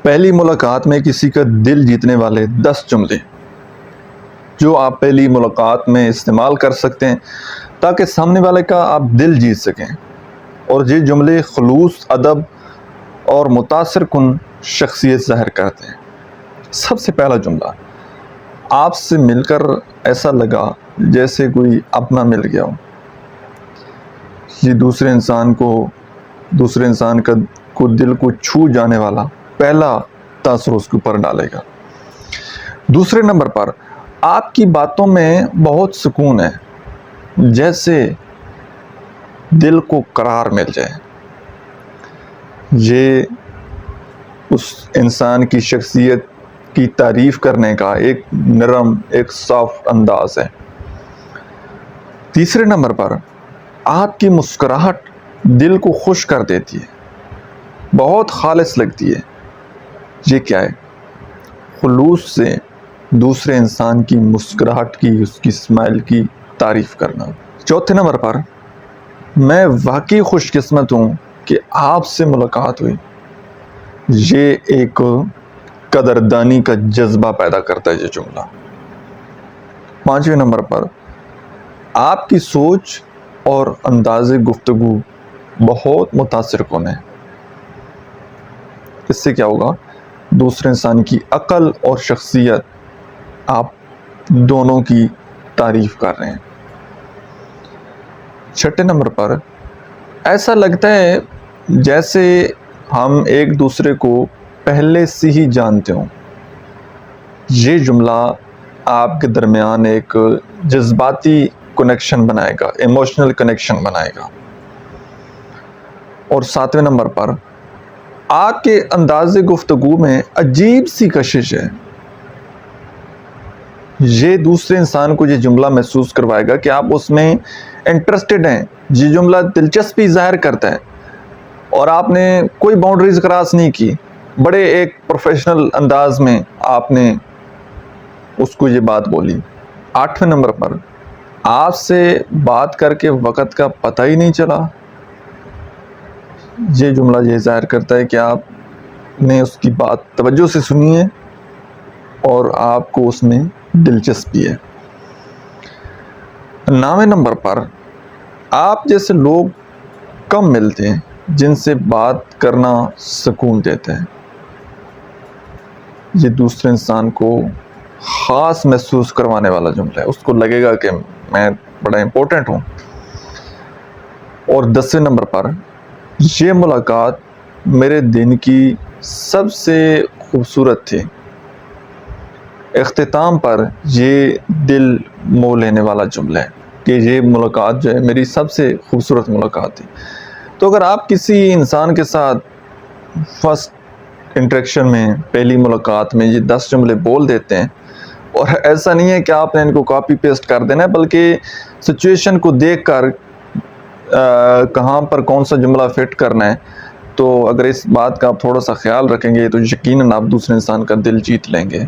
پہلی ملاقات میں کسی کا دل جیتنے والے 10 جملے جو آپ پہلی ملاقات میں استعمال کر سکتے ہیں تاکہ سامنے والے کا آپ دل جیت سکیں، اور یہ جملے خلوص، ادب اور متاثر کن شخصیت ظاہر کرتے ہیں۔ سب سے پہلا جملہ، آپ سے مل کر ایسا لگا جیسے کوئی اپنا مل گیا ہو۔ یہ دوسرے انسان کو دل کو چھو جانے والا پہلا تاثر اس کے اوپر ڈالے گا۔ دوسرے نمبر پر، آپ کی باتوں میں بہت سکون ہے، جیسے دل کو قرار مل جائے۔ یہ اس انسان کی شخصیت کی تعریف کرنے کا ایک نرم، ایک سافٹ انداز ہے۔ تیسرے نمبر پر، آپ کی مسکراہٹ دل کو خوش کر دیتی ہے، بہت خالص لگتی ہے۔ یہ کیا ہے؟ خلوص سے دوسرے انسان کی مسکراہٹ کی، اس کی اسمائل کی تعریف کرنا۔ چوتھے نمبر پر، میں واقعی خوش قسمت ہوں کہ آپ سے ملاقات ہوئی۔ یہ ایک قدردانی کا جذبہ پیدا کرتا ہے یہ جملہ۔ پانچویں نمبر پر، آپ کی سوچ اور انداز گفتگو بہت متاثر کن ہے۔ اس سے کیا ہوگا؟ دوسرے انسان کی عقل اور شخصیت آپ دونوں کی تعریف کر رہے ہیں۔ چھٹے نمبر پر، ایسا لگتا ہے جیسے ہم ایک دوسرے کو پہلے سے ہی جانتے ہوں۔ یہ جملہ آپ کے درمیان ایک جذباتی کنیکشن بنائے گا، ایموشنل کنیکشن بنائے گا۔ اور ساتویں نمبر پر، آپ کے انداز گفتگو میں عجیب سی کشش ہے۔ یہ دوسرے انسان کو یہ جملہ محسوس کروائے گا کہ آپ اس میں انٹرسٹڈ ہیں۔ یہ جملہ دلچسپی ظاہر کرتا ہے اور آپ نے کوئی باؤنڈریز کراس نہیں کی، بڑے ایک پروفیشنل انداز میں آپ نے اس کو یہ بات بولی۔ آٹھویں نمبر پر، آپ سے بات کر کے وقت کا پتہ ہی نہیں چلا۔ یہ جملہ یہ ظاہر کرتا ہے کہ آپ نے اس کی بات توجہ سے سنی ہے اور آپ کو اس میں دلچسپی ہے۔ 9ویں نمبر پر، آپ جیسے لوگ کم ملتے ہیں جن سے بات کرنا سکون دیتا ہے۔ یہ دوسرے انسان کو خاص محسوس کروانے والا جملہ ہے، اس کو لگے گا کہ میں بڑا امپورٹنٹ ہوں۔ اور 10ویں نمبر پر، یہ ملاقات میرے دن کی سب سے خوبصورت تھی۔ اختتام پر یہ دل مو لینے والا جملہ ہے کہ یہ ملاقات جو ہے میری سب سے خوبصورت ملاقات تھی۔ تو اگر آپ کسی انسان کے ساتھ فرسٹ انٹریکشن میں، پہلی ملاقات میں یہ 10 جملے بول دیتے ہیں، اور ایسا نہیں ہے کہ آپ نے ان کو کاپی پیسٹ کر دینا ہے، بلکہ سچویشن کو دیکھ کر کہاں پر کون سا جملہ فٹ کرنا ہے، تو اگر اس بات کا آپ تھوڑا سا خیال رکھیں گے تو یقیناً آپ دوسرے انسان کا دل جیت لیں گے۔